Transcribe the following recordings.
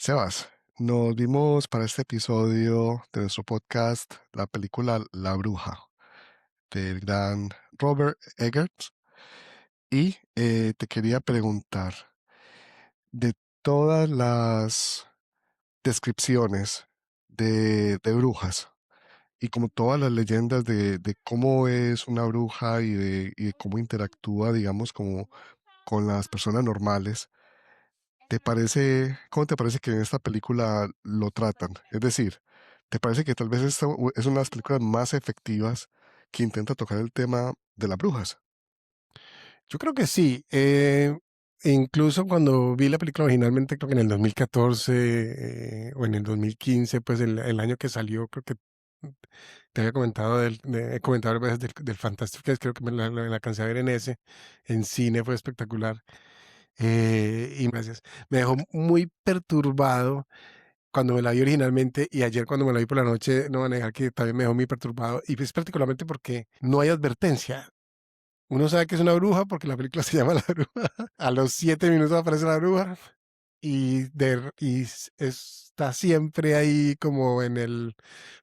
Sebas, nos vimos para este episodio de nuestro podcast la película La Bruja del gran Robert Eggers y te quería preguntar, de todas las descripciones de brujas y como todas las leyendas de cómo es una bruja y de cómo interactúa, digamos, como con las personas normales, cómo te parece que en esta película lo tratan? Es decir, ¿te parece que tal vez esta es una de las películas más efectivas que intenta tocar el tema de las brujas? Yo creo que sí. Incluso cuando vi la película originalmente, creo que en el 2014 o en el 2015, pues el año que salió, creo que te había comentado, he comentado varias veces del Fantastic Fest, creo que me la alcancé a ver en cine, fue espectacular. Y gracias. Me dejó muy perturbado cuando me la vi originalmente y ayer cuando me la vi por la noche, no van a negar que también me dejó muy perturbado. Y es particularmente porque no hay advertencia. Uno sabe que es una bruja porque la película se llama La Bruja. A los 7 minutos aparece la bruja está siempre ahí como en el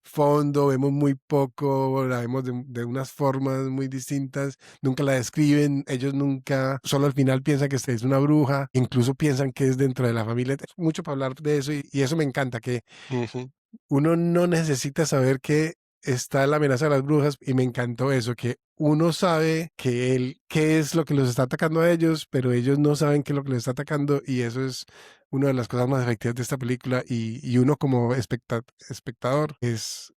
fondo, vemos muy poco, la vemos de unas formas muy distintas, nunca la describen, ellos nunca, solo al final piensan que es una bruja, incluso piensan que es dentro de la familia. Mucho para hablar de eso y eso me encanta, que Ujú, uno no necesita saber que está la amenaza de las brujas y me encantó eso, que uno sabe qué es lo que los está atacando a ellos, pero ellos no saben qué es lo que les está atacando y eso es una de las cosas más efectivas de esta película y uno como espectador es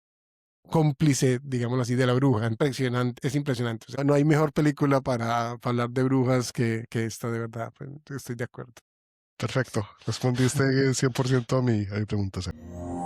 cómplice, digámoslo así, de la bruja. Impresionante, es impresionante. O sea, no hay mejor película para hablar de brujas que esta, de verdad. Pues, estoy de acuerdo. perfecto, respondiste 100% a mi pregunta, Sebas.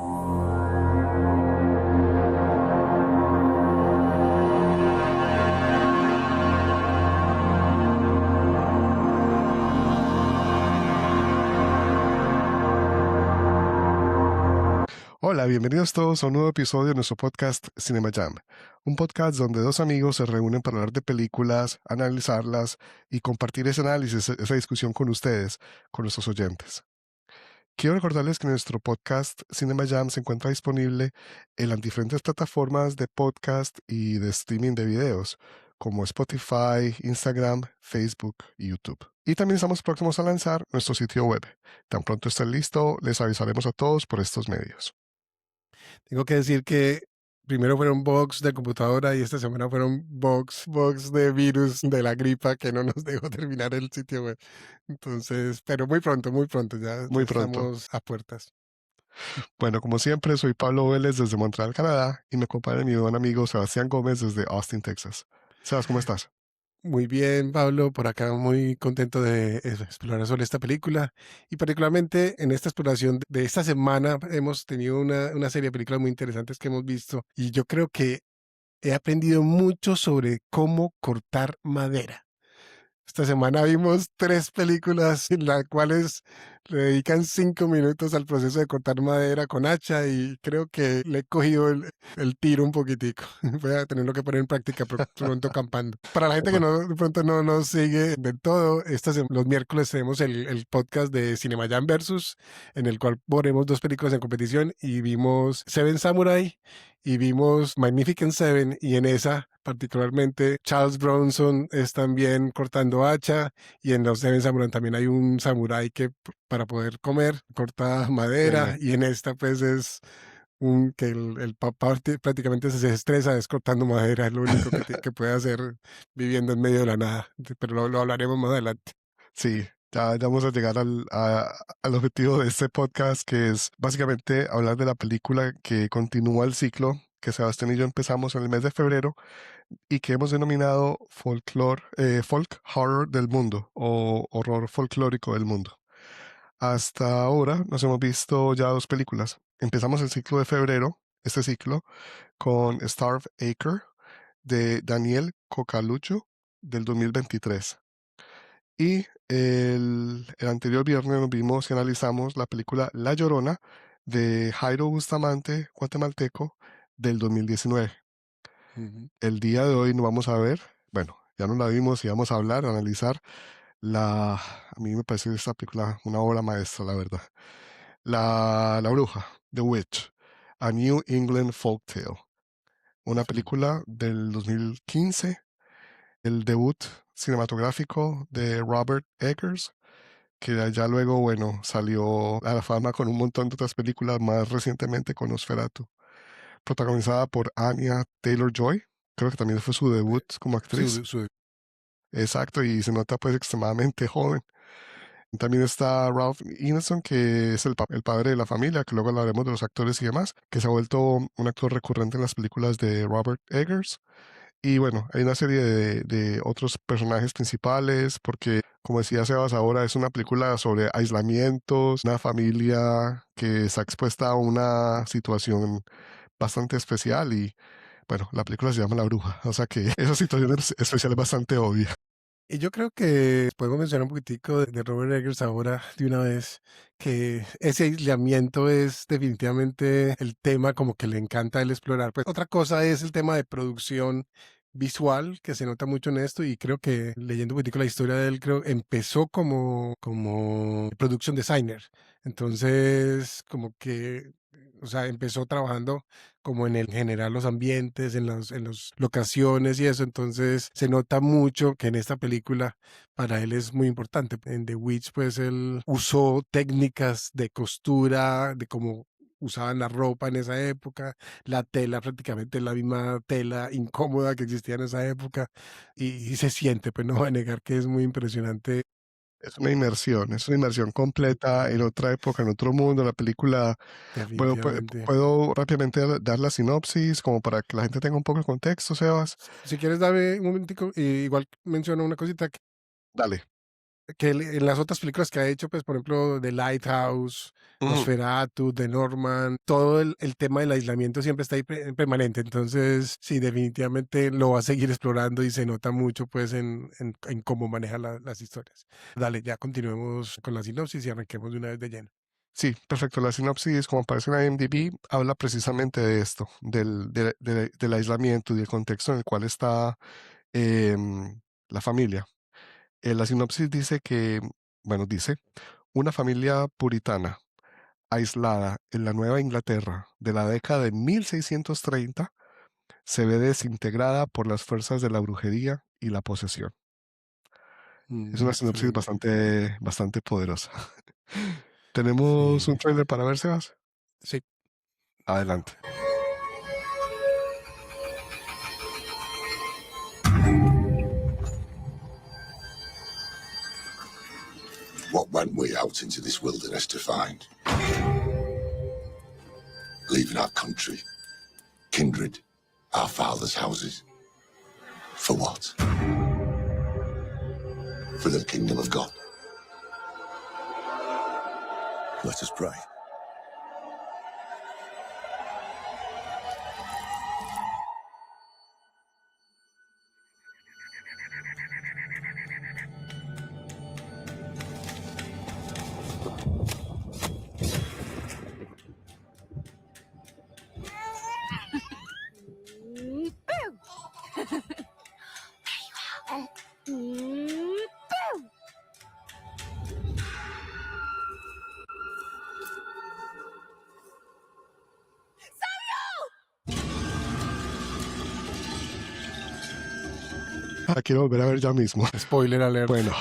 Hola, bienvenidos todos a un nuevo episodio de nuestro podcast Cinema Jam, un podcast donde dos amigos se reúnen para hablar de películas, analizarlas y compartir ese análisis, esa discusión con ustedes, con nuestros oyentes. Quiero recordarles que nuestro podcast Cinema Jam se encuentra disponible en las diferentes plataformas de podcast y de streaming de videos, como Spotify, Instagram, Facebook y YouTube. Y también estamos próximos a lanzar nuestro sitio web. Tan pronto esté listo, les avisaremos a todos por estos medios. Tengo que decir que primero fueron bugs de computadora y esta semana fueron bugs de virus de la gripa que no nos dejó terminar el sitio web. Entonces, pero muy pronto, ya Muy pronto. estamos a puertas. Bueno, como siempre, soy Pablo Vélez desde Montreal, Canadá, y me acompaña mi buen amigo Sebastián Gómez desde Austin, Texas. Sebas, ¿cómo estás? Muy bien, Pablo, por acá muy contento de explorar sobre esta película y particularmente en esta exploración de esta semana hemos tenido una serie de películas muy interesantes que hemos visto y yo creo que he aprendido mucho sobre cómo cortar madera. Esta semana vimos 3 películas en las cuales le dedican 5 minutos al proceso de cortar madera con hacha y creo que le he cogido el tiro un poquitico. Voy a tenerlo que poner en práctica pronto campando. Para la gente que Bueno, no, de pronto no nos sigue del todo, los miércoles tenemos el podcast de Cinema Jam Versus, en el cual ponemos 2 películas en competición y vimos Seven Samurai y vimos Magnificent Seven y en esa particularmente Charles Bronson es también cortando hacha y en los Seven Samurai también hay un samurái que para poder comer corta madera y en esta pues es que el papá prácticamente se estresa es cortando madera, es lo único que puede hacer viviendo en medio de la nada, pero lo hablaremos más adelante. sí, ya vamos a llegar al objetivo de este podcast, que es básicamente hablar de la película que continúa el ciclo que Sebastián y yo empezamos en el mes de febrero y que hemos denominado folk horror del mundo o horror folclórico del mundo. Hasta ahora nos hemos visto ya dos películas. Empezamos el ciclo de febrero, este ciclo, con Starve Acre de Daniel Cocalucho del 2023. Y el anterior viernes nos vimos y analizamos la película La Llorona de Jairo Bustamante, guatemalteco, del 2019. Ujú. El día de hoy nos vamos a ver, bueno, ya nos la vimos y vamos a hablar, a analizar a mí me parece esta película una obra maestra, la verdad. La Bruja, The Witch, A New England Folk Tale, una Sí, película del 2015, el debut cinematográfico de Robert Eggers, que ya luego, bueno, salió a la fama con un montón de otras películas, más recientemente con Nosferatu, protagonizada por Anya Taylor-Joy, creo que también fue su debut como actriz. Exacto, y se nota pues extremadamente joven. También está Ralph Ineson, que es el padre de la familia, que luego hablaremos de los actores y demás, que se ha vuelto un actor recurrente en las películas de Robert Eggers. Y bueno, hay una serie de otros personajes principales, porque como decía Sebas, ahora es una película sobre aislamientos, una familia que está expuesta a una situación bastante especial y bueno, la película se llama La Bruja, o sea que esa situación especial es bastante obvia. y yo creo que podemos mencionar un poquitico de Robert Eggers ahora de una vez, que ese aislamiento es definitivamente el tema como que le encanta a él explorar. Pues otra cosa es el tema de producción visual, que se nota mucho en esto, y creo que leyendo un poquitico la historia de él, creo empezó como production designer. Entonces, como que, o sea, empezó trabajando como en el general los ambientes, en las locaciones y eso. Entonces se nota mucho que en esta película para él es muy importante. En The Witch, pues él usó técnicas de costura, de cómo usaban la ropa en esa época, la tela prácticamente la misma tela incómoda que existía en esa época y se siente, pues no voy a negar que es muy impresionante Es una inmersión completa en otra época, en otro mundo. La película, bueno, definitivamente. puedo rápidamente dar la sinopsis como para que la gente tenga un poco de contexto, Sebas. Si quieres darme un momentico, igual menciono una cosita Dale. que en las otras películas que ha hecho, pues, por ejemplo, The Lighthouse, Ujú. Nosferatu, The Norman, todo el tema del aislamiento siempre está ahí permanente. Entonces, sí, definitivamente lo va a seguir explorando y se nota mucho, pues, en cómo maneja las historias. Dale, ya continuemos con la sinopsis y arranquemos de una vez de lleno. Sí, perfecto. La sinopsis, como aparece en IMDb, habla precisamente de esto, del aislamiento y del contexto en el cual está la familia. La sinopsis dice que, bueno, dice, una familia puritana aislada en la Nueva Inglaterra de la década de 1630 se ve desintegrada por las fuerzas de la brujería y la posesión. Es una sinopsis Excelente. bastante poderosa. ¿Tenemos Sí, un trailer para ver, Sebas? sí. Adelante. What went we out into this wilderness to find? Leaving our country, kindred, our fathers' houses. For what? For the kingdom of God. Let us pray. La quiero volver a ver ya mismo. Spoiler alert. Bueno,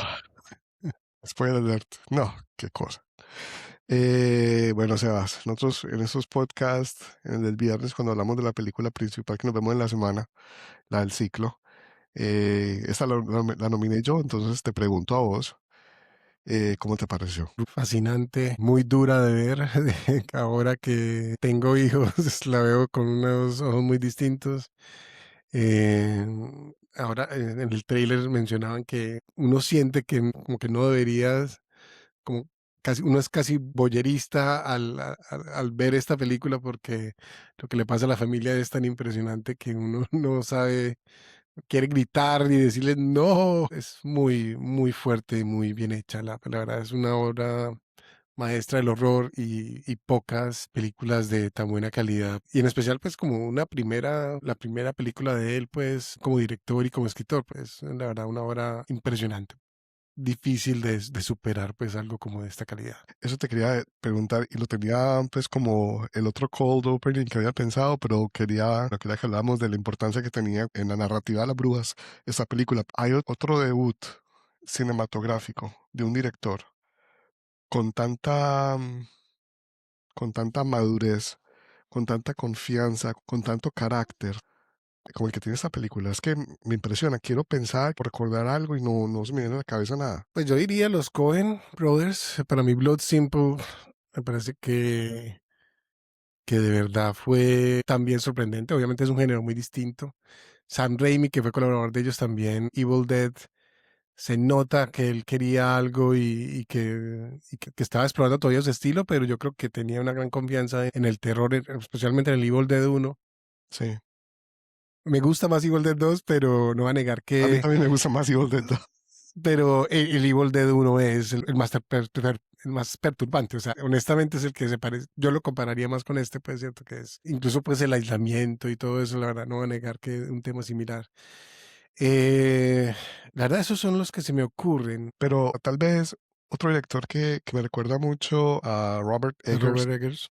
spoiler alert. No, qué cosa. Bueno, Sebas, nosotros en estos podcasts, en el del viernes, cuando hablamos de la película principal que nos vemos en la semana, la del ciclo, esta la nominé yo, entonces te pregunto a vos, ¿cómo te pareció? Fascinante, muy dura de ver. Ahora que tengo hijos, la veo con unos ojos muy distintos. Eh, ahora en el tráiler mencionaban que uno siente que como que no deberías, como casi, uno es casi boyerista al ver esta película porque lo que le pasa a la familia es tan impresionante que uno no sabe, quiere gritar y decirle no. Es muy, muy fuerte y muy bien hecha. La verdad es una obra maestra del horror y pocas películas de tan buena calidad. Y en especial, pues, como la primera película de él, pues, como director y como escritor, pues, la verdad, una obra impresionante. difícil de superar pues algo como de esta calidad. Eso te quería preguntar, y lo tenía pues como el otro cold opening que había pensado, pero quería que habláramos de la importancia que tenía en la narrativa de las brujas esta película. Hay otro debut cinematográfico de un director con con tanta madurez, con tanta confianza, con tanto carácter, como el que tiene esta película. Es que me impresiona. Quiero pensar, recordar algo y no se me viene a la cabeza nada. Pues yo diría los Coen Brothers, para mí Blood Simple me parece que de verdad fue también sorprendente. Obviamente es un género muy distinto. Sam Raimi, que fue colaborador de ellos también, Evil Dead, se nota que él quería algo que estaba explorando todavía su estilo, pero yo creo que tenía una gran confianza en el terror, especialmente en el Evil Dead 1. Sí. Me gusta más Evil Dead 2, pero no va a negar A mí que... también me gusta más Evil Dead 2. Pero el Evil Dead 1 es el más, el más perturbante. O sea, honestamente es el que se parece. Yo lo compararía más con este, pues, cierto que es. Incluso, pues, el aislamiento y todo eso, la verdad, no va a negar que es un tema similar. Eh, la verdad, esos son los que se me ocurren. Pero tal vez otro director que me recuerda mucho a Robert Eggers Robert Eggers.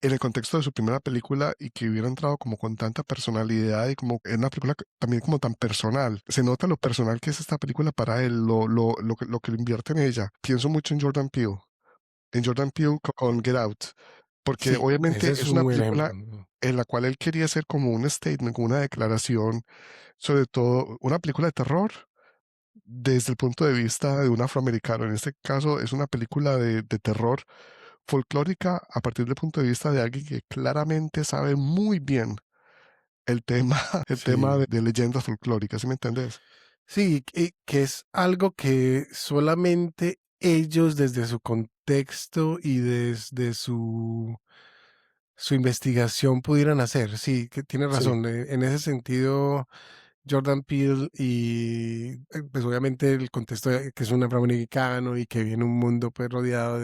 en el contexto de su primera película y que hubiera entrado como con tanta personalidad y como en una película también como tan personal. Se nota lo personal que es esta película para él, lo que le invierte en ella. Pienso mucho en Jordan Peele con Get Out, porque Sí, ese obviamente es es un una buen película ejemplo, ¿no? en la cual él quería hacer como un statement, como una declaración, sobre todo una película de terror desde el punto de vista de un afroamericano. En este caso es una película de terror folclórica a partir del punto de vista de alguien que claramente sabe muy bien el tema, el tema Sí. de leyendas folclóricas, ¿sí me entendés? Sí, que es algo que solamente ellos desde su contexto y desde su investigación pudieran hacer. Sí, que tiene Sí, razón. En ese sentido, Jordan Peele y pues obviamente el contexto de que es un afroamericano y que vive en un mundo pues rodeado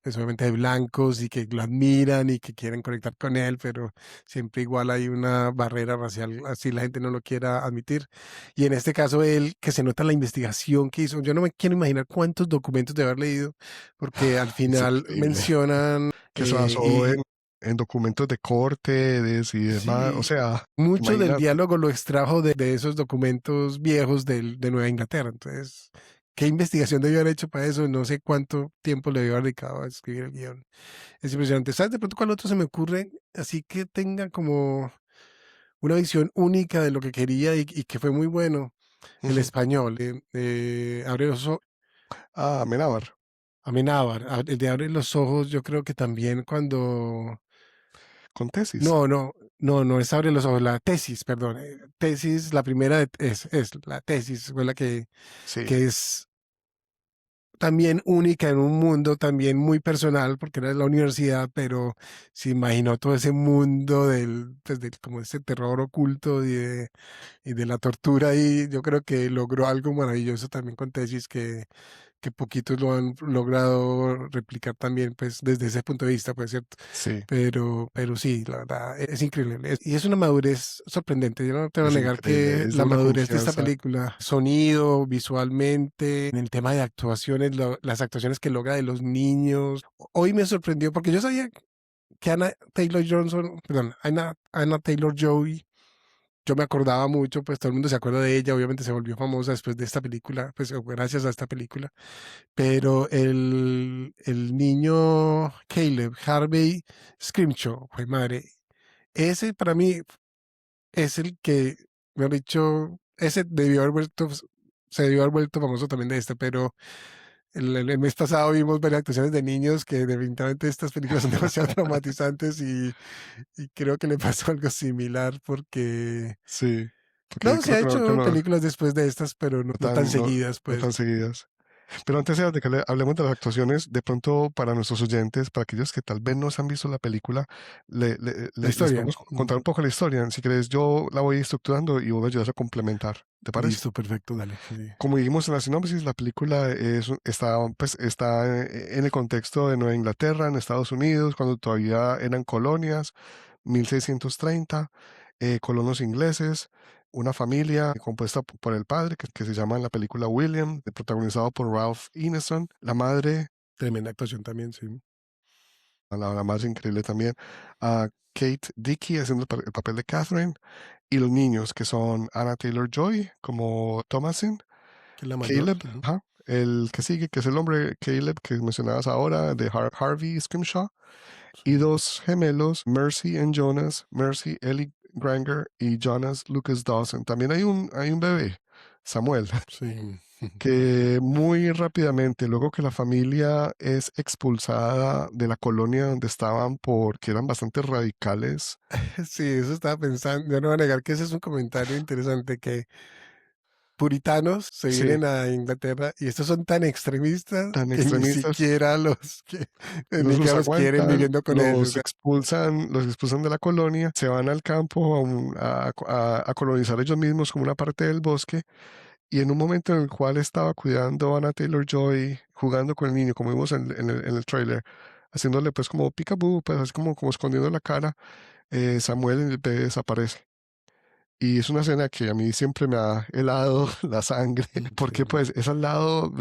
pues obviamente de blancos y que lo admiran y que quieren conectar con él, pero siempre igual hay una barrera racial, así la gente no lo quiera admitir. Y en este caso él, que se nota la investigación que hizo, yo no me quiero imaginar cuántos documentos de haber leído, porque al es final increíble. mencionan Que se basó en documentos de corte y demás. O sí, sea, mucho del imagínate. diálogo lo extrajo de esos documentos viejos de Nueva Inglaterra. Entonces, ¿qué investigación debió haber hecho para eso? No sé cuánto tiempo le debió haber dedicado a escribir el guión. Es impresionante. ¿Sabes de pronto cuál otro se me ocurre? Así que tenga como una visión única de lo que quería y que fue muy bueno. El Ujú. español. Abre los ojos. Ah, Amenábar, Amenábar. El de Abre los ojos, yo creo que también cuando con tesis. no, es Abre los ojos, la tesis, perdón. Tesis, la primera es la tesis, fue la Sí, que es también única en un mundo también muy personal, porque era de la universidad, pero se imaginó todo ese mundo pues como ese terror oculto y de la tortura, y yo creo que logró algo maravilloso también con tesis que poquitos lo han logrado replicar también, pues desde ese punto de vista, pues cierto. sí, Pero sí, la verdad, es increíble. Y es una madurez sorprendente. Yo no te voy a es negar increíble. que Es de la una madurez de esta confianza. película, sonido, visualmente, en el tema de actuaciones, las actuaciones que logra de los niños. Hoy me sorprendió porque yo sabía que Anna Taylor Johnson, perdón, Anna Taylor Joy, yo me acordaba mucho, pues todo el mundo se acuerda de ella, obviamente se volvió famosa después de esta película, pues gracias a esta película, pero el niño Caleb Harvey Scrimshaw, fue madre, ese para mí es el que, me han dicho, ese debió haber vuelto, se debió haber vuelto famoso también de este, pero el mes pasado vimos varias actuaciones de niños que definitivamente estas películas son demasiado traumatizantes y creo que le pasó algo similar porque Sí, porque no se creo ha que hecho películas después de estas, pero no tan seguidas, no pues. tan seguidas. Pero antes de que hablemos de las actuaciones, de pronto para nuestros oyentes, para aquellos que tal vez no se han visto la película, La les historia. podemos contar un poco la historia. Si querés, yo la voy estructurando y vos me ayudas a complementar. ¿Te parece? Listo, perfecto, dale. Sí. Como dijimos en la sinopsis, la película está en el contexto de Nueva Inglaterra, en Estados Unidos, cuando todavía eran colonias, 1630, colonos ingleses. una familia compuesta por el padre, que se llama en la película William, protagonizado por Ralph Ineson, la madre, Tremenda actuación también, sí. la más increíble también, a Kate Dickie haciendo el papel de Catherine, y los niños, que son Anna Taylor-Joy como Thomasin, Que es la mayor. Caleb, ajá, el que sigue, que es el hombre Caleb que mencionabas ahora, de Harvey Scrimshaw, y Sí. dos gemelos, Mercy and Jonas, Mercy Ellie Granger y Jonas Lucas Dawson. También hay un bebé, Samuel, Sí. que muy rápidamente, luego que la familia es expulsada de la colonia donde estaban porque eran bastante radicales, Sí, eso estaba pensando. Yo no voy a negar que ese es un comentario interesante, que puritanos se sí, vienen a Inglaterra y estos son tan extremistas tan que ni extremistas, siquiera los que no ni se que los los quieren aguantan, viviendo con ellos. los expulsan de la colonia, se van al campo a colonizar ellos mismos como una parte del bosque. Y en un momento en el cual estaba cuidando a Anna Taylor-Joy, jugando con el niño, como vimos en el tráiler, haciéndole pues como peekaboo, pues así como escondiendo la cara, Samuel, el bebé, desaparece. Y es una escena que a mí siempre me ha helado la sangre, porque Sí. pues es al lado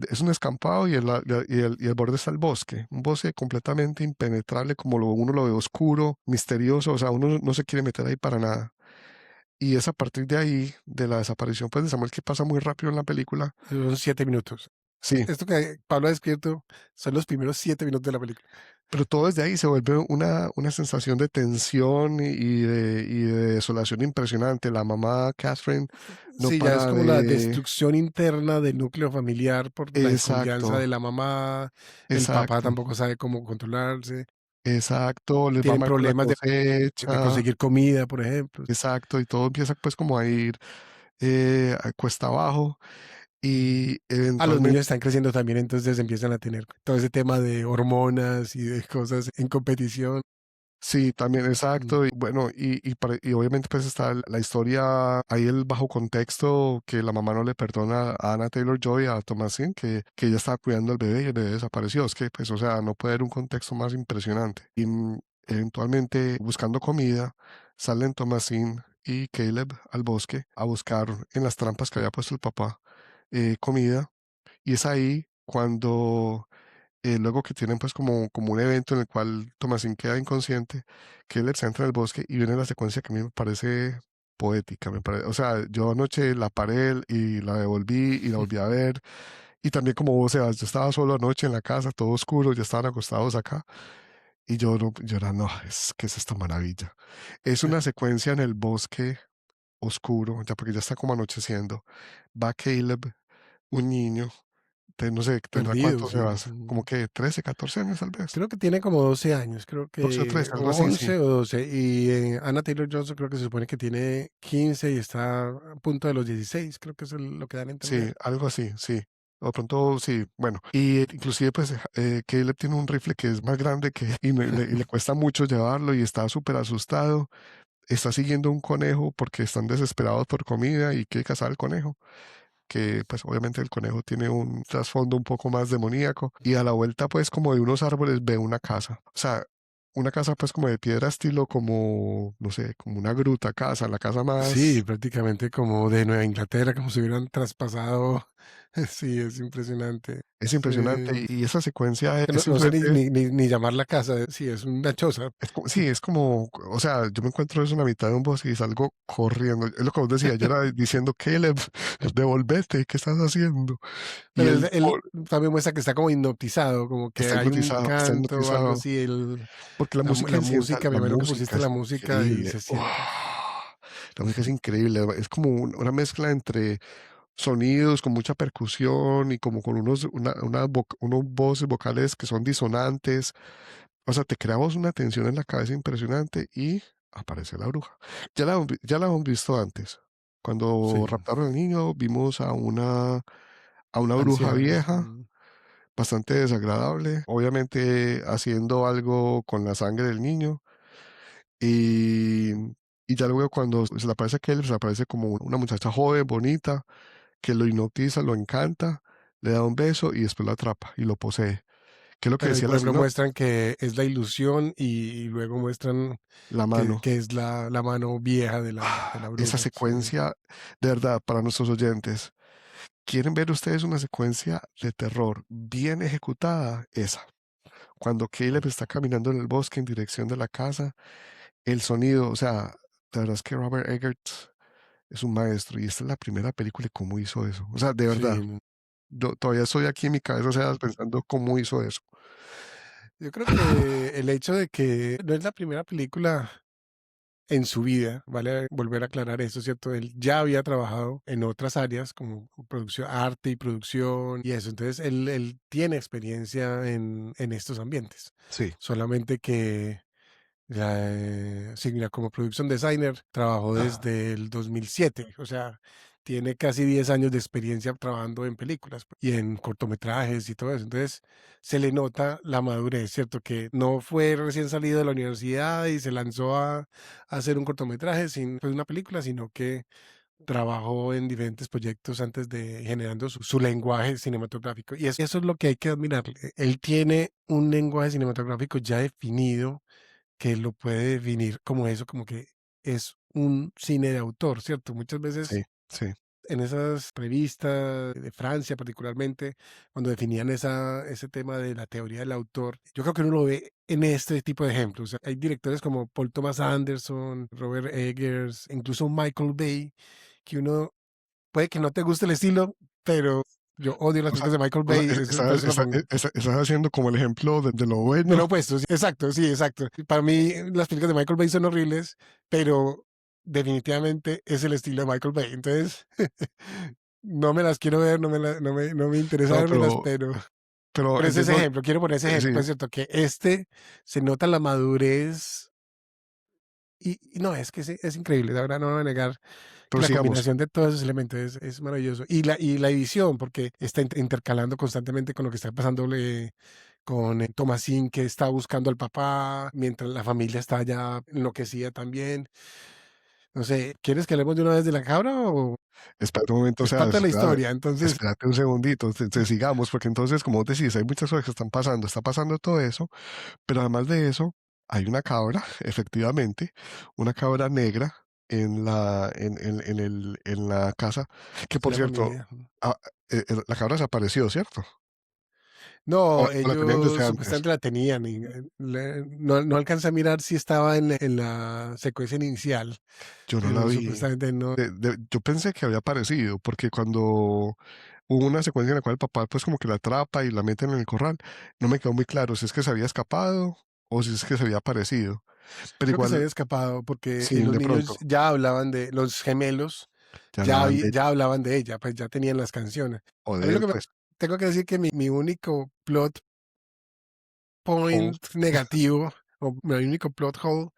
es un escampado y el borde está el bosque, un bosque completamente impenetrable, como uno lo ve oscuro, misterioso, o sea, uno no se quiere meter ahí para nada. Y es a partir de ahí, de la desaparición pues de Samuel, que pasa muy rápido en la película. Son 7 minutos. Sí, Esto que Pablo ha descrito son los primeros 7 minutos de la película. pero todo desde ahí se vuelve una sensación de tensión y de desolación impresionante. La mamá Catherine no Sí, ya es para como la de... destrucción interna del núcleo familiar por la desconfianza de Exacto, la mamá. El papá exacto, tampoco sabe cómo controlarse. exacto, les va Tienen mal con la problemas de cosecha, conseguir comida, por ejemplo. exacto, y todo empieza pues como a ir a cuesta abajo y Los niños eventualmente... están creciendo también, entonces empiezan a tener todo ese tema de hormonas y de cosas en competición. Sí, también, Mm. exacto. Y bueno, y obviamente pues está la historia, ahí el bajo contexto que la mamá no le perdona a Anna Taylor-Joy, a Thomasin, que ella estaba cuidando al bebé y el bebé desapareció. Es que pues, o sea, no puede haber un contexto más impresionante. Y eventualmente, buscando comida, salen Thomasin y Caleb al bosque a buscar en las trampas que había puesto el papá comida. Y es ahí cuando luego que tienen pues como un evento en el cual Thomasin queda inconsciente, Keller se entra en el bosque y viene la secuencia que a mí me parece poética, o sea, yo anoche la paré y la devolví y la volví a ver, y también como vos, Sebas, yo estaba solo anoche en la casa, todo oscuro, ya estaban acostados acá, y yo, no, yo era, no, ¿qué es esta maravilla? Es una secuencia en el bosque oscuro, ya porque ya está como anocheciendo, va Caleb, un niño, no sé, tendrá Perdidos, cuántos, sí. Sebas, como que 13, 14 años tal vez. Creo que tiene como 12 años, creo 12 o que, 13, algo o así, sí. 11 o 12. Y Anna Taylor-Johnson creo que se supone que tiene 15 y está a punto de los 16, creo que es lo que dan a Sí, entender. algo así, sí. O de pronto, sí, bueno. Y inclusive, pues, Caleb tiene un rifle que es más grande y le cuesta mucho llevarlo y está súper asustado. Está siguiendo un conejo porque están desesperados por comida y quiere cazar al conejo. Que, pues, obviamente el conejo tiene un trasfondo un poco más demoníaco. Y a la vuelta, pues, como de unos árboles ve una casa. O sea, una casa, pues, como de piedra estilo como, no sé, como una gruta casa, la casa Sí, más... prácticamente como de Nueva Inglaterra, como si hubieran traspasado. Sí, es impresionante. Es impresionante y esa secuencia Que es no sé simplemente, ni llamar la casa. Sí, es una choza. sí, es como, o sea, yo me encuentro eso en la mitad de un bosque y salgo corriendo. Es lo que vos decías, yo era diciendo, Caleb, devolvete, ¿qué estás haciendo? Y Pero él él también muestra que está como hipnotizado, como que hay un está canto o algo hipnotizado, así. porque la música La encienta, música, me la imagino que música pusiste es la música y increíble. se siente. ¡Uah! La música es increíble, es como una mezcla entre sonidos con mucha percusión y como con unos voces vocales que son disonantes. O sea, te creamos una tensión en la cabeza impresionante y aparece la bruja. Ya la hemos visto antes. Cuando Sí, raptaron al niño, vimos a una bruja anciana. vieja, bastante desagradable, obviamente haciendo algo con la sangre del niño. Y, y ya luego cuando se le aparece a Kelly, se le aparece como una muchacha joven, bonita, que lo hipnotiza, lo encanta, le da un beso y después lo atrapa y lo posee. ¿Qué es lo que Pero ahí, decía por la ejemplo, señora? muestran que es la ilusión y luego muestran La mano. que es la mano vieja de la Esa bruja. Sí. secuencia, de verdad, para nuestros oyentes, ¿quieren ver ustedes una secuencia de terror bien ejecutada? Esa. Cuando Caleb está caminando en el bosque en dirección de la casa, el sonido, o sea, la verdad es que Robert Eggert es un maestro y esta es la primera película y cómo hizo eso. O sea, de verdad, Sí, no. yo todavía estoy aquí en mi cabeza, o sea, pensando cómo hizo eso. Yo creo que el hecho de que no es la primera película en su vida, vale volver a aclarar eso, ¿cierto? Él ya había trabajado en otras áreas como producción, arte y producción y eso. Entonces, él tiene experiencia en estos ambientes. Sí. Solamente que sí, mira, como production designer trabajó desde el 2007, o sea, tiene casi 10 años de experiencia trabajando en películas y en cortometrajes y todo eso. Entonces, se le nota la madurez, ¿cierto? Que no fue recién salido de la universidad y se lanzó a hacer un cortometraje, sin pues, una película, sino que trabajó en diferentes proyectos antes de generando su lenguaje cinematográfico. Y eso es lo que hay que admirarle. Él tiene un lenguaje cinematográfico ya definido que lo puede definir como eso, como que es un cine de autor, ¿cierto? Muchas veces Sí, sí, en esas revistas de Francia particularmente, cuando definían ese tema de la teoría del autor, yo creo que uno lo ve en este tipo de ejemplos. O sea, hay directores como Paul Thomas Anderson, Robert Eggers, incluso Michael Bay, que uno puede que no te guste el estilo, pero yo odio las o sea, películas de Michael Bay, por eso lo pongo. estás haciendo como el ejemplo de lo De bueno, lo opuesto, sí, exacto. Para mí, las películas de Michael Bay son horribles, pero definitivamente es el estilo de Michael Bay. Entonces, no me las quiero ver, no me interesa no, vérmelas, pero pero es ese entiendo, ejemplo, quiero poner ese ejemplo, sí, pues cierto, que se nota la madurez y no, es que es increíble, la verdad no me voy a negar que pero la sigamos. combinación de todos esos elementos es maravilloso. Y la edición, porque está intercalando constantemente con lo que está pasándole con Thomasín, que está buscando al papá, mientras la familia está ya enloquecida también. No sé, ¿quieres que hablemos de una vez de la cabra o Espérate un momento, o es sea, parte de la historia? Entonces, espérate un segundito, sigamos, porque entonces, como vos decís, hay muchas cosas que están pasando, está pasando todo eso, pero además de eso, hay una cabra, efectivamente, una cabra negra en la casa, que de por la cierto, familia. ah, la cabra desapareció, ¿cierto? No, O la tenían desde ellos antes. supuestamente la tenían y no alcancé a mirar si estaba en la secuencia inicial, Yo no la pero vi. supuestamente no. Yo pensé que había aparecido, porque cuando hubo una secuencia en la cual el papá pues como que la atrapa y la meten en el corral, no me quedó muy claro si es que se había escapado o si es que se había aparecido. Pero Creo que se igual, había escapado porque sí, los de niños pronto, ya hablaban de los gemelos, ya hablaban de, ya hablaban de ella, pues ya tenían las canciones. o A mí de lo él, que pues, tengo que decir que mi único plot Hole. point negativo o mi único plot hole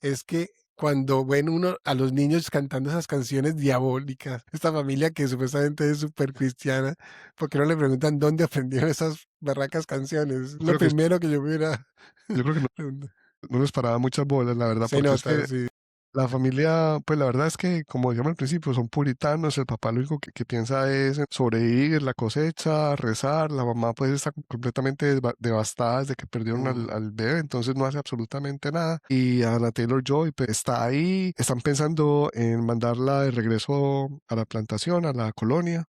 es que cuando ven uno a los niños cantando esas canciones diabólicas, esta familia que supuestamente es súper cristiana, porque no le preguntan dónde aprendieron esas barracas canciones? Yo Lo creo que, primero que yo me hubiera yo creo que no, no les paraba muchas bolas, la verdad, se porque es nota, que sí. la familia, pues la verdad es que, como decíamos al principio, son puritanos, el papá lo único que piensa es en sobrevivir, la cosecha, rezar, la mamá pues está completamente devastada desde que perdieron Ujú. al bebé, entonces no hace absolutamente nada. Y Anna Taylor-Joy pues está ahí, están pensando en mandarla de regreso a la plantación, a la colonia,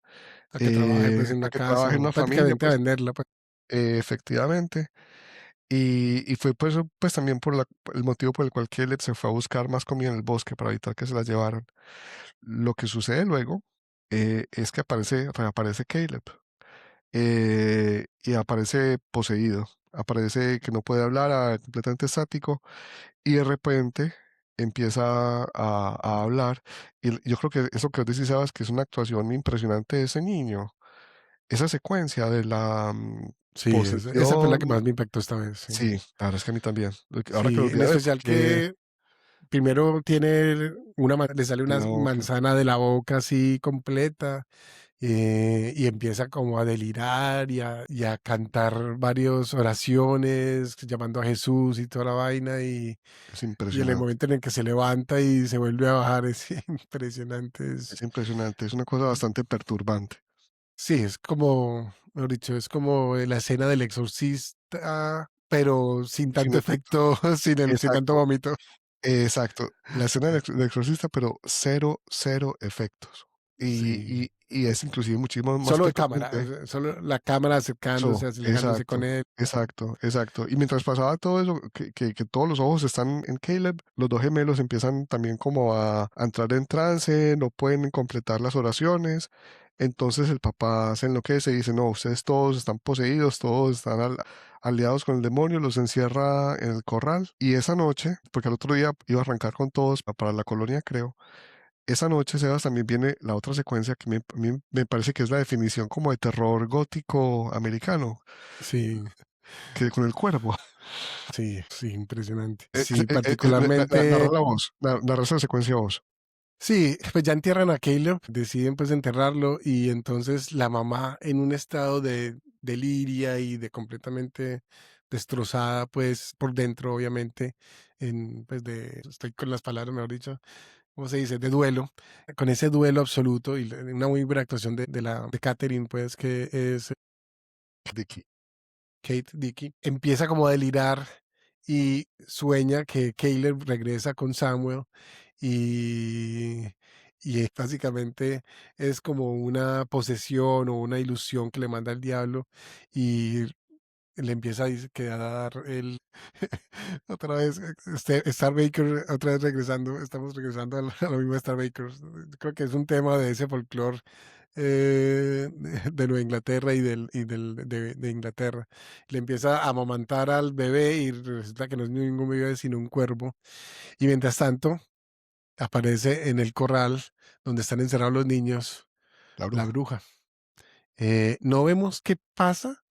A que trabaje pues en a una que casa trabaje en o una familia, prácticamente a pues venderla, pues. efectivamente. Y fue pues también por el motivo por el cual Caleb se fue a buscar más comida en el bosque para evitar que se la llevaran. Lo que sucede luego es que reaparece Caleb y aparece poseído, aparece que no puede hablar, completamente estático y de repente empieza a hablar y yo creo que eso que decís, Sabas, que es una actuación impresionante de ese niño, esa secuencia de la Sí, esa fue la que posesión, más me impactó esta vez, sí. sí, la verdad es que a mí también, ahora que Sí, lo en olvidé ver, especial porque que primero tiene le sale en una la boca, manzana de la boca así completa y empieza como a delirar y a cantar varias oraciones llamando a Jesús y toda la vaina es y en el impresionante. momento en el que se levanta y se vuelve a bajar es impresionante. Es impresionante, es una cosa bastante perturbante. Sí, es como, mejor dicho, es como la escena del exorcista pero sin sin tanto efecto. efecto, sin tanto Exacto, vómito. exacto. La escena del exorcista, pero cero, cero efectos. Sí. Y es inclusive muchísimo más Solo de cámara, o perturbante. sea, solo la cámara acercándose, alejándose con Exacto, él. exacto, exacto. Y mientras pasaba todo eso, que todos los ojos están en Caleb, los dos gemelos empiezan también como a entrar en trance, no pueden completar las oraciones. Entonces el papá se enloquece y dice, no, ustedes todos están poseídos, todos están aliados con el demonio, los encierra en el corral. Y esa noche, porque al otro día iba a arrancar con todos para la colonia, creo. Esa noche, Sebas, también viene la otra secuencia que a mí me parece que es la definición como de terror gótico americano, Sí, que con el cuervo. sí, sí, impresionante. Sí, Narra particularmente, la voz, narra esa secuencia voz. sí, pues ya entierran a Caleb, deciden pues enterrarlo y entonces la mamá en un estado de deliria y de completamente destrozada pues por dentro obviamente, pues estoy con las palabras mejor dicho, ¿cómo se dice? De duelo, con ese duelo absoluto y una muy buena actuación de Catherine pues que es Dicky. Kate Dickey, empieza como a delirar y sueña que Caleb regresa con Samuel y, básicamente es como una posesión o una ilusión que le manda el diablo y le empieza a dar el otra vez Star Baker, otra vez regresando, estamos regresando a a lo mismo de Star Baker. Creo que es un tema de ese folclore de Nueva Inglaterra de Inglaterra. Le empieza a amamantar al bebé y resulta que no es ningún bebé sino un cuervo. Y mientras tanto aparece en el corral donde están encerrados los niños La la bruja. bruja. No vemos qué pasa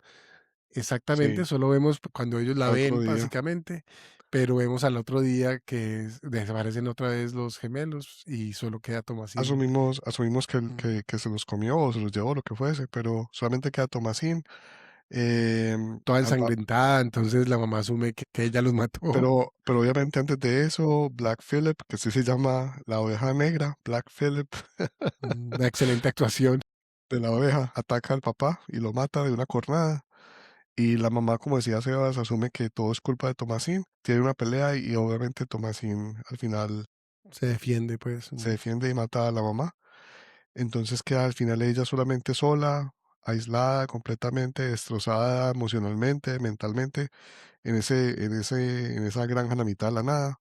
exactamente, Sí, solo vemos cuando ellos la al otro ven, día. básicamente, pero vemos al otro día que desaparecen otra vez los gemelos y solo queda Thomasine. Asumimos Mm. que se los comió o se los llevó, lo que fuese, pero solamente queda Tomasín. Toda Al ra- ensangrentada, entonces la mamá asume que ella los mató. pero obviamente antes de eso, Black Phillip, que sí se llama la oveja negra, Black Phillip Una excelente actuación. de la oveja, ataca al papá y lo mata de una cornada. Y la mamá, como decía Sebas, asume que todo es culpa de Tomasín. Tiene una pelea y obviamente Tomasín al final Se defiende, pues. se defiende y mata a la mamá. Entonces queda al final ella solamente sola, aislada, completamente destrozada emocionalmente, mentalmente, en esa granja en la mitad de la nada.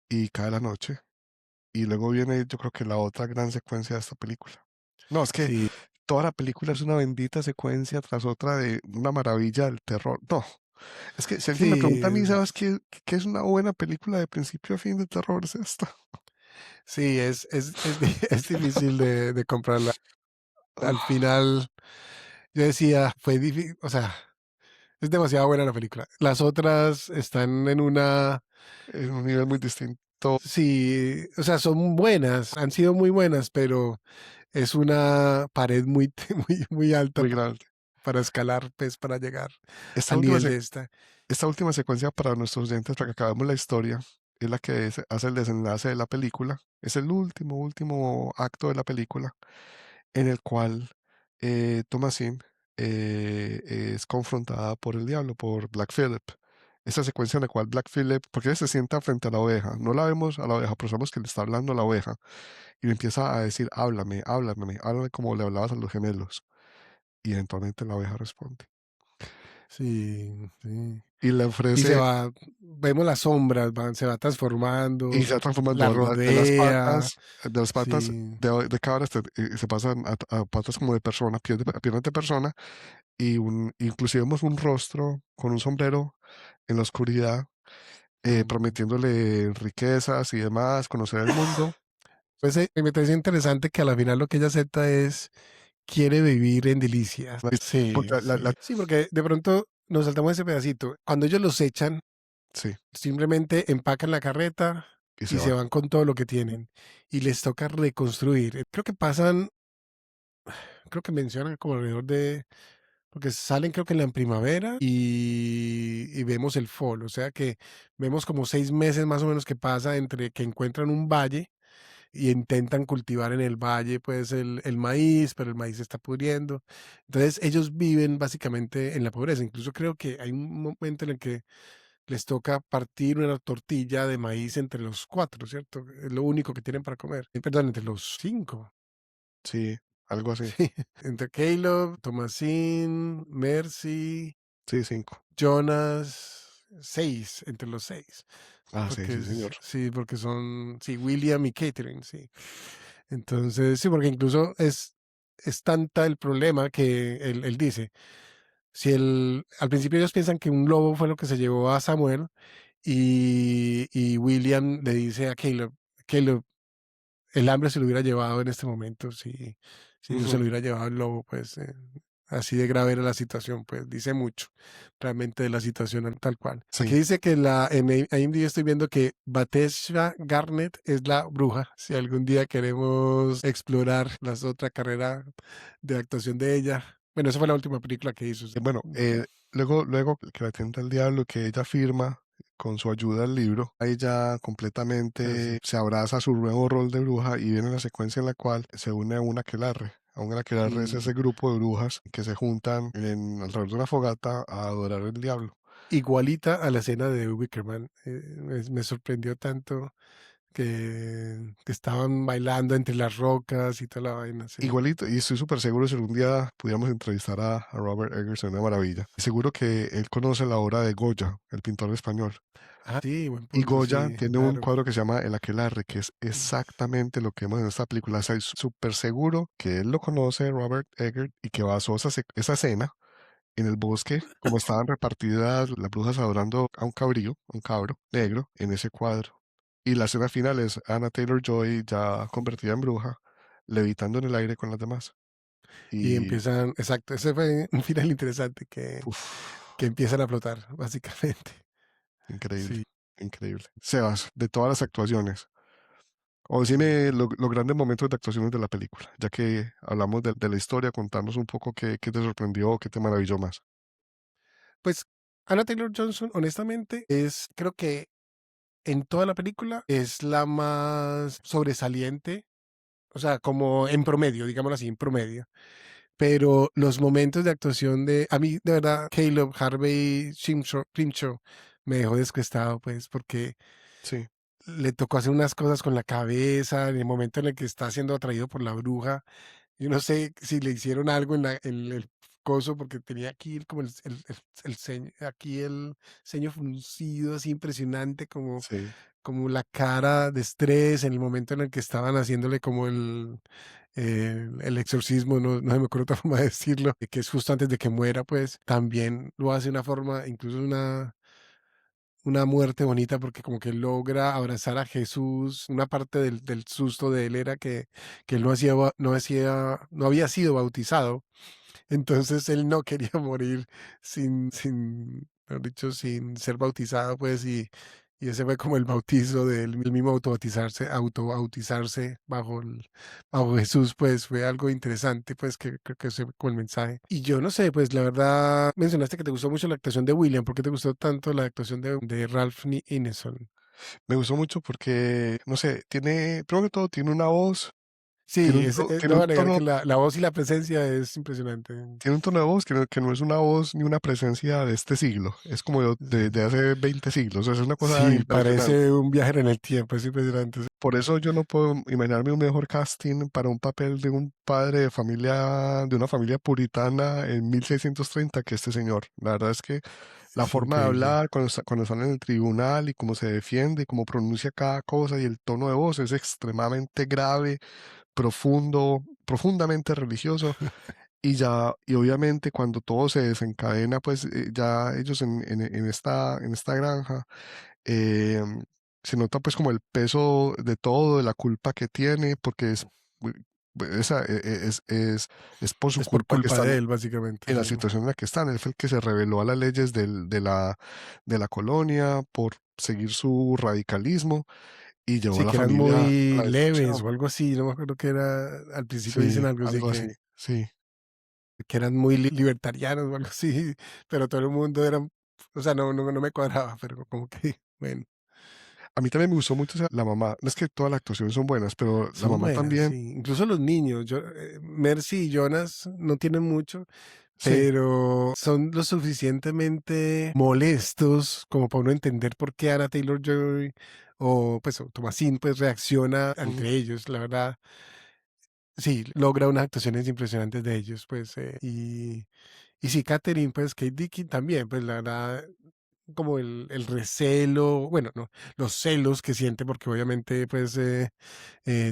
Y cae la noche. Y luego viene, yo creo que la otra gran secuencia de esta película. No, es que Sí, toda la película es una bendita secuencia tras otra de una maravilla del terror. No, es que si alguien me pregunta a mí, sí, ¿sabes qué es una buena película de principio a fin de terror? Es esta. sí, es difícil de comprarla. Al Ah, final, yo decía, fue difícil, o sea, es demasiado buena la película. Las otras están en una, es un nivel muy distinto, sí, o sea, son buenas, han sido muy buenas, pero es una pared muy, muy alta muy grande. para escalar, pues, para llegar Esta al última, nivel de esta. esta última secuencia para nuestros oyentes, para que acabemos la historia, es la que hace el desenlace de la película. Es el último acto de la película en el cual Thomasin es confrontada por el diablo, por Black Phillip. Esa secuencia en la cual Black Phillip, porque él se sienta frente a la oveja, no la vemos a la oveja, pero sabemos que le está hablando a la oveja y le empieza a decir, háblame, háblame, háblame como le hablabas a los gemelos. Y eventualmente la oveja responde. Sí, sí. Y le Y se ofrece, va, vemos las sombras, se va y transformando, se va transformando la rodea, de las patas sí. de cabra, se pasan a patas como de persona, a piernas de persona, y inclusive vemos un rostro con un sombrero en la oscuridad, Mm. prometiéndole riquezas y demás, conocer el mundo. Pues me parece interesante que a la final lo que ella acepta es, quiere vivir en delicias. Sí, Porque sí. Sí, porque de pronto nos saltamos ese pedacito. Cuando ellos los echan, sí, simplemente empacan la carreta y se y se van. van con todo lo que tienen. Y les toca reconstruir. Creo que pasan, creo que mencionan como alrededor de, porque salen creo que en la primavera y vemos el fall. O sea que vemos como 6 meses más o menos que pasa entre que encuentran un valle y intentan cultivar en el valle pues el maíz, pero el maíz se está pudriendo. Entonces ellos viven básicamente en la pobreza. Incluso creo que hay un momento en el que les toca partir una tortilla de maíz entre los 4, ¿cierto? Es lo único que tienen para comer. Perdón, entre los 5. Sí, algo así. Sí, entre Caleb, Thomasine, Mercy, Sí, 5. Jonas, 6, entre los 6. Ah, sí, Porque sí, señor. sí, porque son, sí, William y Catherine, sí. Entonces, sí, porque incluso es tanta el problema que él dice, si al principio ellos piensan que un lobo fue lo que se llevó a Samuel y William le dice a Caleb, el hambre se lo hubiera llevado en este momento, si no se lo Ujú. hubiera llevado el lobo, pues así de grave era la situación, pues dice mucho realmente de la situación tal cual. Aquí Sí. dice que en IMDb estoy viendo que Batesha Garnett es la bruja. Si algún día queremos explorar la otra carrera de actuación de ella. Bueno, esa fue la última película que hizo. Bueno, luego que la tienta el diablo, que ella firma con su ayuda al libro, ella Ah, completamente sí. se abraza a su nuevo rol de bruja y viene la secuencia en la cual se une a un aquelarre. A un aquelarre es ese Mm. grupo de brujas que se juntan alrededor de una fogata a adorar al diablo. Igualita a la escena de Wickerman. Me sorprendió tanto que estaban bailando entre las rocas y toda la vaina, sí. Igualito, y estoy súper seguro si algún día pudiéramos entrevistar a Robert Eggers, sería una maravilla. Seguro que él conoce la obra de Goya, el pintor español. Ah, sí, buen Y punto, Goya sí, tiene un claro. cuadro que se llama El Aquelarre, que es exactamente lo que vemos en esta película. O sea, estoy súper seguro que él lo conoce, Robert Eggers, y que basó esa escena en el bosque, como estaban repartidas las brujas adorando a un cabrío, un cabro negro, en ese cuadro. Y la escena final es Anna Taylor-Joy ya convertida en bruja, levitando en el aire con las demás. Y Y, empiezan, exacto, ese fue un final interesante que uff, empiezan a flotar, básicamente. increíble, Sí. increíble. Sebas, de todas las actuaciones, o Mm. decime los grandes momentos de actuaciones de la película, ya que hablamos de la historia, contarnos un poco qué te sorprendió, qué te maravilló más. Pues Anna Taylor Johnson, honestamente, creo que en toda la película es la más sobresaliente, o sea, como en promedio, digámoslo así, en promedio. Pero los momentos de actuación a mí, de verdad, Caleb Harvey Shimshaw me dejó descrestado, pues, porque Sí, le tocó hacer unas cosas con la cabeza en el momento en el que está siendo atraído por la bruja. Yo no sé si le hicieron algo en el coso, porque tenía aquí como el ceño, aquí el ceño fruncido, así impresionante, sí, como la cara de estrés en el momento en el que estaban haciéndole como el exorcismo, no se me ocurre otra forma de decirlo, que es justo antes de que muera, pues también lo hace de una forma, incluso una muerte bonita, porque como que logra abrazar a Jesús. Una parte del susto de él era que él no había sido bautizado, entonces él no quería morir mejor dicho, sin ser bautizado, pues, y ese fue como el bautizo de él, el mismo autobautizarse bajo Jesús, pues fue algo interesante, pues, que creo que ese fue como el mensaje. Y yo no sé, pues, la verdad, mencionaste que te gustó mucho la actuación de William. ¿Por qué te gustó tanto la actuación de Ralph Ineson? me gustó mucho porque, no sé, primero que todo, tiene una voz, Sí, tiene debo un agregar que tono, la voz y la presencia es impresionante. tiene un tono de voz que no es una voz ni una presencia de este siglo, es como de hace 20 siglos, o sea, es una cosa Sí, impresionante. parece un viajero en el tiempo, es impresionante. Por eso yo no puedo imaginarme un mejor casting para un papel de un padre de una familia puritana en 1630 que este señor. La verdad es que la Es forma de increíble. hablar cuando sale en el tribunal y cómo se defiende y cómo pronuncia cada cosa y el tono de voz es extremadamente grave, profundo, profundamente religioso. Y obviamente cuando todo se desencadena, pues ya ellos en esta granja, eh, se nota pues como el peso de todo, de la culpa que tiene, porque bu- es por su Es por culpa que culpa están de él, básicamente, en la sí. situación en la que están. Él fue el que se rebeló a las leyes de la colonia por seguir su radicalismo y llevó a Sí, la que eran familia a muy la leves destrucción. o algo así, no me acuerdo que era, al principio dicen Sí, algo así, algo así, sí. que eran muy libertarianos o algo así, pero todo el mundo era, o sea, no me cuadraba, pero como que, bueno. A mí también me gustó mucho la mamá. No es que todas las actuaciones son buenas, pero la Son mamá buenas, también. sí. Incluso los niños, Mercy y Jonas no tienen mucho, Sí, pero son lo suficientemente molestos como para uno entender por qué Anna Taylor-Joy o Thomasin pues reacciona ujú, entre ellos, la verdad. Sí, logra unas actuaciones impresionantes de ellos, pues, y sí, Catherine, pues, Kate Dickie también, pues, la verdad, como el recelo, bueno, no, los celos que siente, porque obviamente, pues,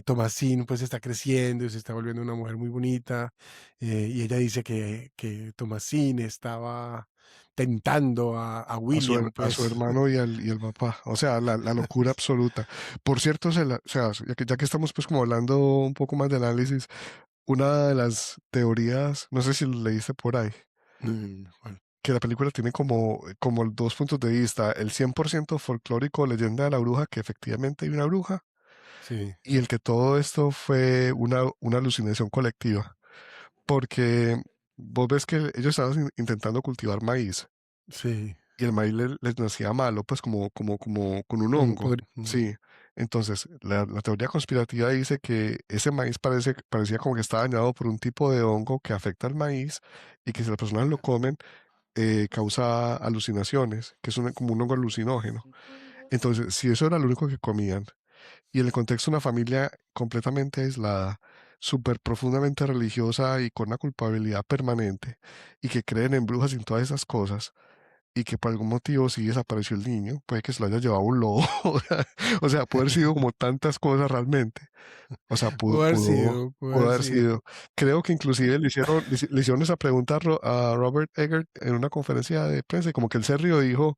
Thomasin, pues, está creciendo y se está volviendo una mujer muy bonita, y ella dice que Thomasin estaba tentando a William, a su pues. hermano y al papá. O sea, la locura absoluta. Por cierto, o sea, ya que estamos pues como hablando un poco más de análisis, una de las teorías, no sé si lo leíste por ahí, Bueno, que la película tiene como dos puntos de vista, el 100% folclórico, leyenda de la bruja, que efectivamente hay una bruja, sí, y el que todo esto fue una alucinación colectiva, porque vos ves que ellos estaban intentando cultivar maíz, sí, y el maíz les nacía malo, pues como con un como hongo, sí. Entonces, la teoría conspirativa dice que ese maíz parecía como que está dañado por un tipo de hongo que afecta al maíz y que si las personas lo comen, causa alucinaciones, que es como un hongo alucinógeno. Entonces, si eso era lo único que comían, y en el contexto de una familia completamente aislada, súper profundamente religiosa y con una culpabilidad permanente, y que creen en brujas y en todas esas cosas, y que por algún motivo sí desapareció el niño, puede que se lo haya llevado un lobo, o sea, puede haber sido como tantas cosas realmente. O sea, pudo pudo haber haber sido. sido. Creo que inclusive le hicieron esa pregunta a Robert Eggert en una conferencia de prensa y como que él se rió y dijo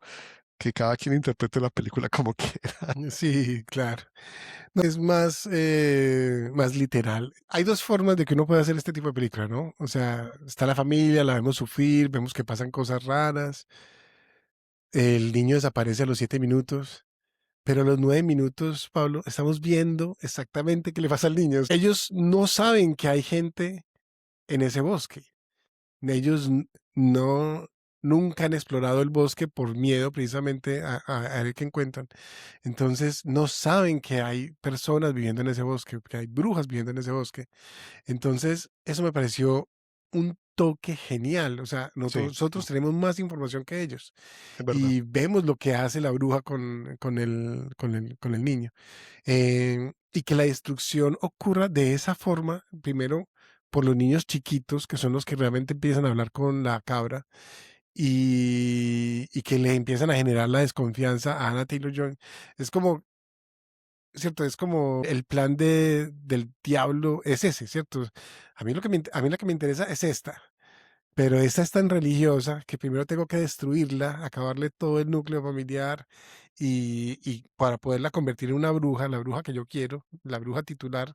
que cada quien interprete la película como quiera. Sí, claro. No, es más literal. Hay dos formas de que uno puede hacer este tipo de película, ¿no? O sea, está la familia, la vemos sufrir, vemos que pasan cosas raras, el niño desaparece a los 7 minutos, pero a los 9 minutos, Pablo, estamos viendo exactamente qué le pasa al niño. Ellos no saben que hay gente en ese bosque. Ellos no, nunca han explorado el bosque por miedo precisamente a ver qué encuentran. Entonces no saben que hay personas viviendo en ese bosque, que hay brujas viviendo en ese bosque. Entonces eso me pareció un toque genial. O sea, Sí, nosotros tenemos más información que ellos es verdad. y vemos lo que hace la bruja con el niño. Y que la destrucción ocurra de esa forma, primero por los niños chiquitos, que son los que realmente empiezan a hablar con la cabra y que le empiezan a generar la desconfianza a Anna Taylor-Joy. Es como, ¿cierto? Es como el plan del diablo es ese, ¿cierto? A mí la que me interesa es esta, pero esta es tan religiosa que primero tengo que destruirla, acabarle todo el núcleo familiar y para poderla convertir en una bruja, la bruja que yo quiero, la bruja titular,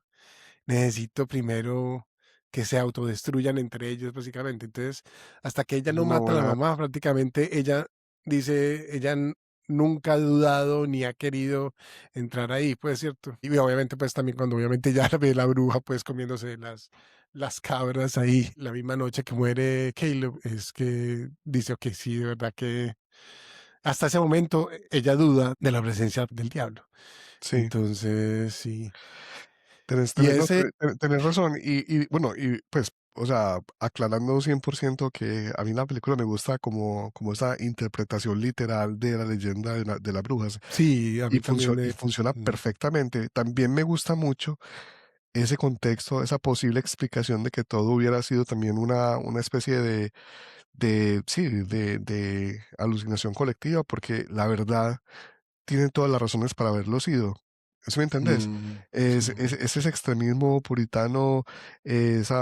necesito primero que se autodestruyan entre ellos, básicamente. Entonces, hasta que ella Es no una mata a la buena, mamá, prácticamente ella dice, nunca ha dudado ni ha querido entrar ahí, pues, ¿cierto? Y obviamente, pues, también cuando obviamente ya ve la bruja, pues, comiéndose las cabras ahí, la misma noche que muere Caleb, es que dice, ok, sí, de verdad que hasta ese momento ella duda de la presencia del diablo. sí. Entonces, sí. Y No, ese, tenés razón. Y bueno, y pues, o sea, aclarando 100% que a mí la película me gusta como esa interpretación literal de la leyenda de las brujas. sí, a mí también Y es. funciona perfectamente. También me gusta mucho ese contexto, esa posible explicación de que todo hubiera sido también una especie sí, de alucinación colectiva, porque la verdad tienen todas las razones para haberlo sido. ¿Sí me entendés? Sí, Es ese extremismo puritano, ese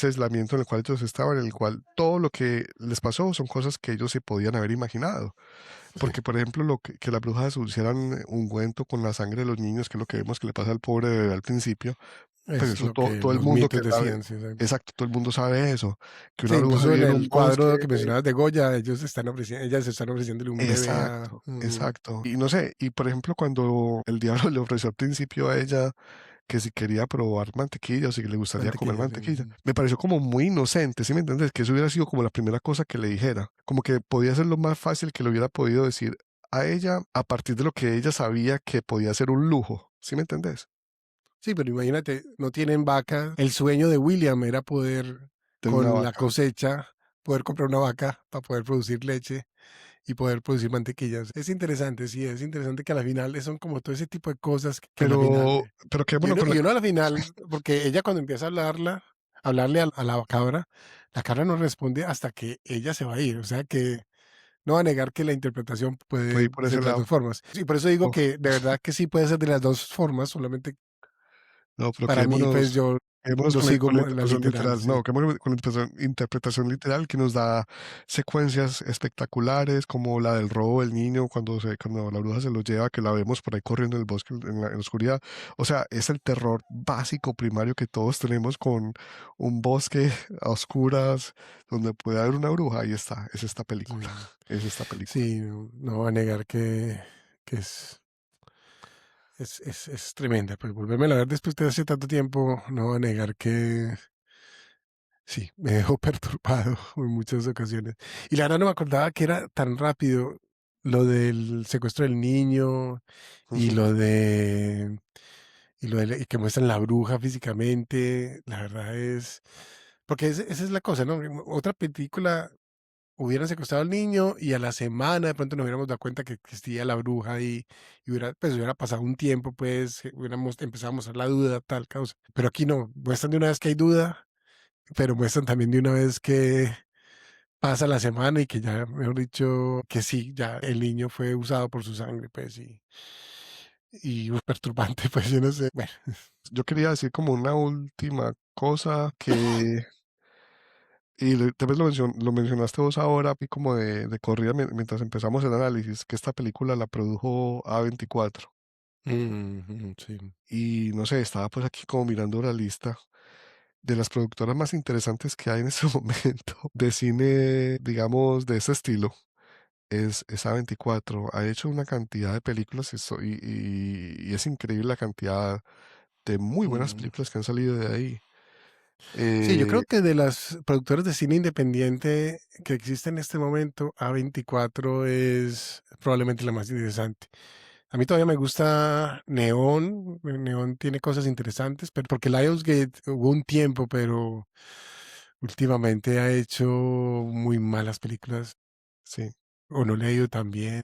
aislamiento en el cual ellos estaban, en el cual todo lo que les pasó son cosas que ellos se podían haber imaginado. sí. Porque, por ejemplo, que las brujas hicieran ungüento con la sangre de los niños, que es lo que vemos que le pasa al pobre bebé al principio, pues Es eso lo que todo el los mundo que mitos sabe, decían, sí, exacto. exacto, todo el mundo sabe eso, que Sí, una bruja incluso vive en en un el bosque. cuadro que mencionabas de Goya, ellas están ofreciéndole un bebé a. Exacto, exacto. Y no sé, y por ejemplo, cuando el diablo le ofreció al principio a ella que si quería probar mantequilla o si le gustaría comer Mantequilla, sí. mantequilla, me pareció como muy inocente, ¿sí me entiendes? Que eso hubiera sido como la primera cosa que le dijera, como que podía ser lo más fácil que le hubiera podido decir a ella a partir de lo que ella sabía que podía ser un lujo. ¿Sí me entendés? Sí, pero imagínate, no tienen vacas. El sueño de William era poder, Tener una con la vaca. cosecha, poder comprar una vaca para poder producir leche y poder producir mantequillas. Es interesante, sí, es interesante que a la final son como todo ese tipo de cosas que a la final. Pero Y quedémonos uno, con la... y uno a la final, porque ella cuando empieza a hablarle a la cabra no responde hasta que ella se va a ir. O sea que no va a negar que la interpretación Puede puede ir por ser ese de las lado. dos formas. Y por eso digo Oh, que de verdad que sí puede ser de las dos formas, solamente no, pero para mí, pues yo quedémonos lo sigo con la la interpretación literal, literal. sí. No, quedémonos con la interpretación literal que nos da secuencias espectaculares como la del robo del niño cuando la bruja se lo lleva, que la vemos por ahí corriendo en el bosque, en la oscuridad. O sea, es el terror básico, primario que todos tenemos con un bosque a oscuras donde puede haber una bruja. Ahí está, es esta película. Sí, Es esta película. sí, no, no voy a negar que es tremenda. Pues volverme a ver después de hace tanto tiempo, no voy a negar que sí, me dejó perturbado en muchas ocasiones. Y la verdad no me acordaba que era tan rápido lo del secuestro del niño y Ujú. y que muestran la bruja físicamente. La verdad es porque esa es la cosa, ¿no? Otra película hubieran secuestrado al niño y a la semana de pronto nos hubiéramos dado cuenta que existía la bruja y hubiera pasado un tiempo, pues hubiéramos empezado a mostrar la duda, tal causa. Pero aquí no, muestran de una vez que hay duda, pero muestran también de una vez que pasa la semana y que ya, mejor dicho, que sí, ya el niño fue usado por su sangre, pues, y perturbante, pues, yo no sé. Bueno, Yo quería decir como una última cosa tal vez lo mencionaste vos ahora, y como de corrida mientras empezamos el análisis, que esta película la produjo A24. sí. Y no sé, estaba pues aquí como mirando la lista de las productoras más interesantes que hay en este momento de cine, digamos, de ese estilo. Es A24. Ha hecho una cantidad de películas y es increíble la cantidad de muy buenas Mm. películas que han salido de ahí. Sí, yo Eh, creo que de las productoras de cine independiente que existe en este momento, A24 es probablemente la más interesante. A mí todavía me gusta Neon. Neon tiene cosas interesantes, pero porque Lionsgate hubo un tiempo, pero últimamente ha hecho muy malas películas sí. o no le ha ido tan bien.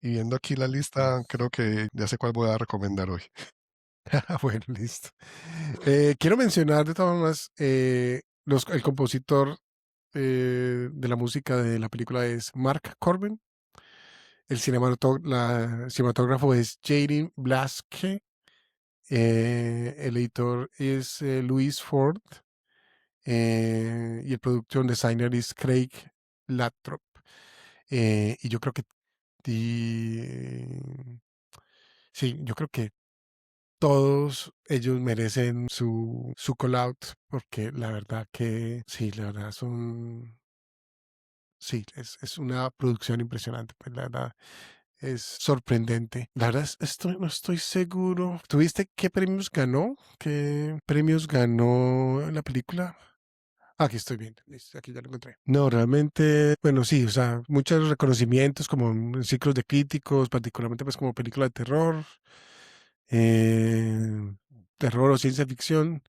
Y viendo aquí la Mm. lista, creo que ya sé cuál voy a recomendar hoy. Bueno, listo. Quiero mencionar de todas formas, el compositor de la música de la película es Mark Corbin. Cinematógrafo es Jaden Blaske. El editor es Louis Ford. Y el production designer es Craig Lathrop. Y yo creo que sí, yo creo que todos ellos merecen su call out porque la verdad que sí, la verdad sí, es una producción impresionante, pues la verdad es sorprendente. La verdad no estoy seguro. ¿Tuviste qué premios ganó? ¿Qué premios ganó la película? Aquí estoy viendo, listo, aquí ya lo encontré. No, realmente, bueno, sí, o sea, muchos reconocimientos como en ciclos de críticos, particularmente pues como película de terror, eh, terror o ciencia ficción.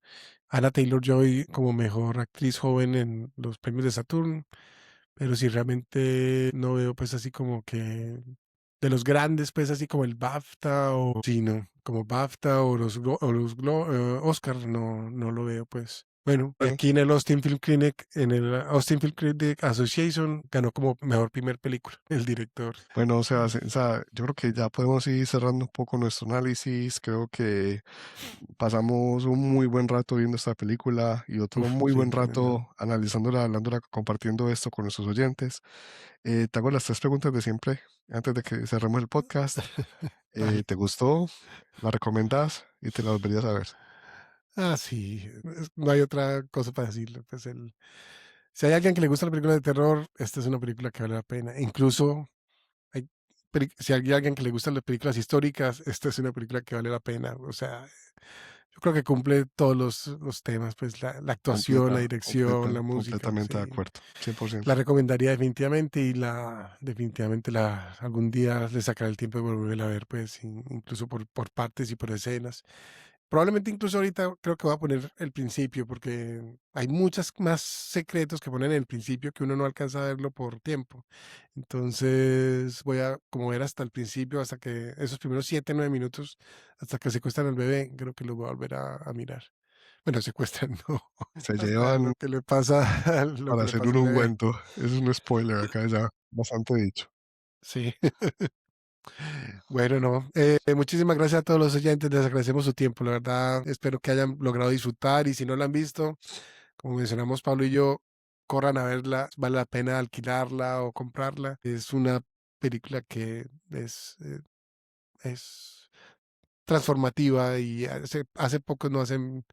Anna Taylor-Joy como mejor actriz joven en los premios de Saturn, pero sí realmente no veo pues así como que de los grandes pues así como el BAFTA o sí, no, como BAFTA o Oscar, no, no lo veo pues. Bueno, y Bueno, aquí en el Austin Film Critic Association ganó como mejor primer película el director. bueno, o sea, yo creo que ya podemos ir cerrando un poco nuestro análisis. Creo que pasamos un muy buen rato viendo esta película y otro Uf, muy sí, buen tremendo. rato analizándola, hablándola, compartiendo esto con nuestros oyentes. Te hago las tres preguntas de siempre antes de que cerremos el podcast. Dale. ¿Te gustó? ¿La recomendás? Y te la volverías a ver. Ah, sí, no hay otra cosa para decirlo. Pues si hay alguien que le gusta la película de terror, esta es una película que vale la pena. Incluso si hay alguien que le gustan las películas históricas, esta es una película que vale la pena. O sea, Yo creo que cumple todos los temas, pues la actuación, la dirección, la música, Completamente de sí. acuerdo, 100%. La recomendaría definitivamente y definitivamente algún día le sacaré el tiempo de volverla a ver, pues incluso por partes y por escenas. Probablemente incluso ahorita creo que voy a poner el principio porque hay muchas más secretos que ponen en el principio que uno no alcanza a verlo por tiempo. Entonces voy a como ver hasta el principio, hasta que esos primeros 7, 9 minutos, hasta que secuestran al bebé, creo que lo voy a volver a mirar. Bueno, secuestran, no, Se hasta llevan lo que le pasa, lo para que le hacer pasa un al bebé. ungüento. Eso es un spoiler acá ya, bastante dicho. Sí. Bueno, no. Muchísimas gracias a todos los oyentes. Les agradecemos su tiempo. La verdad, espero que hayan logrado disfrutar y si no la han visto, como mencionamos Pablo y yo, corran a verla. Vale la pena alquilarla o comprarla. Es una película que es transformativa y hace poco no hacen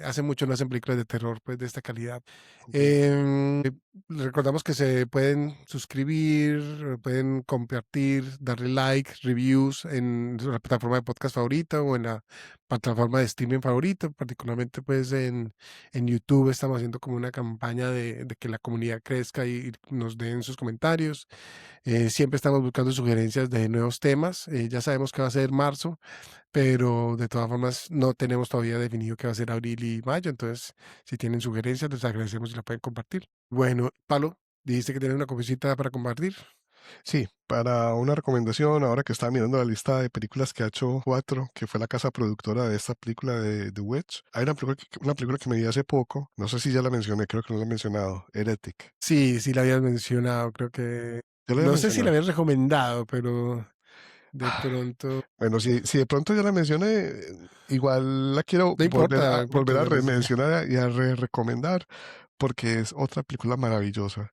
hace mucho no hacen películas de terror pues de esta calidad. Entiendo. Recordamos que se pueden suscribir, pueden compartir, darle like, reviews en su plataforma de podcast favorita o en la plataforma de streaming favorita, particularmente pues en YouTube estamos haciendo como una campaña de que la comunidad crezca y nos den sus comentarios. Siempre estamos buscando sugerencias de nuevos temas. Ya sabemos que va a ser marzo, pero de todas formas no tenemos todavía definido qué va a ser abril y mayo. Entonces, si tienen sugerencias, les agradecemos si la pueden compartir. Bueno, Pablo, dijiste que tienes una cosita para compartir. Sí, para una recomendación, ahora que estaba mirando la lista de películas que ha hecho Cuatro, que fue la casa productora de esta película de The Witch, hay una película que me vi hace poco, no sé si ya la mencioné, creo que no la he mencionado, Heretic. Sí, sí la habías mencionado, creo que... ¿Ya la había No sé si la mencionado? habías recomendado, pero de pronto... Bueno, si de pronto ya la mencioné, igual la quiero No importa, no importa, volver a o sea, remencionar y a recomendar porque es otra película maravillosa.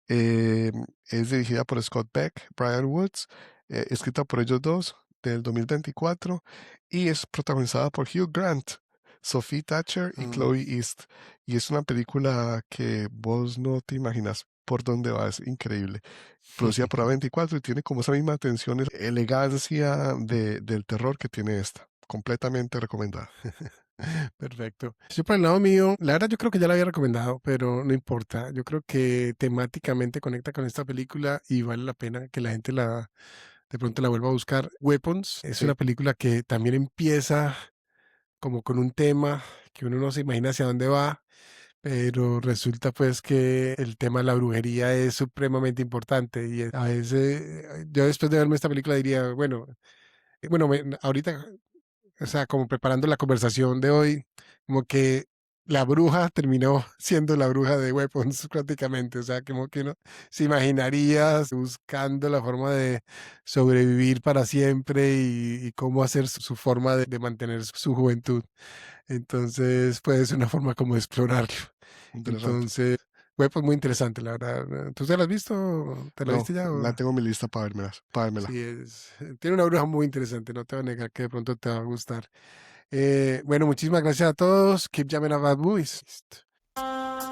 Eh, es dirigida por Scott Beck, Brian Woods, escrita por ellos dos del 2024 y es protagonizada por Hugh Grant, Sophie Thatcher y mm. Chloe East. Y es una película que vos no te imaginas por dónde va, es increíble. Producida por A24 y tiene como esa misma tensión, elegancia del terror que tiene esta. Completamente recomendada. Perfecto. Yo por el lado mío, la verdad yo creo que ya la había recomendado, pero no importa. Yo creo que temáticamente conecta con esta película y vale la pena que la gente de pronto la vuelva a buscar. Weapons es Sí, una película que también empieza como con un tema que uno no se imagina hacia dónde va, pero resulta pues que el tema de la brujería es supremamente importante y a veces yo después de verme esta película diría, bueno, ahorita o sea, como preparando la conversación de hoy, como que la bruja terminó siendo la bruja de Weapons prácticamente, o sea, como que uno se imaginaría buscando la forma de sobrevivir para siempre y cómo hacer su forma de mantener su juventud. Entonces, puede ser una forma como de explorarlo. interesante. Entonces, Weapons muy interesante, la verdad. ¿Tú te la has visto? ¿Te la No, viste ya? la tengo en mi lista para para vérmela. Sí, tiene una bruja muy interesante, no te voy a negar que de pronto te va a gustar. Bueno, muchísimas gracias a todos. Keep jamming about movies. Listo.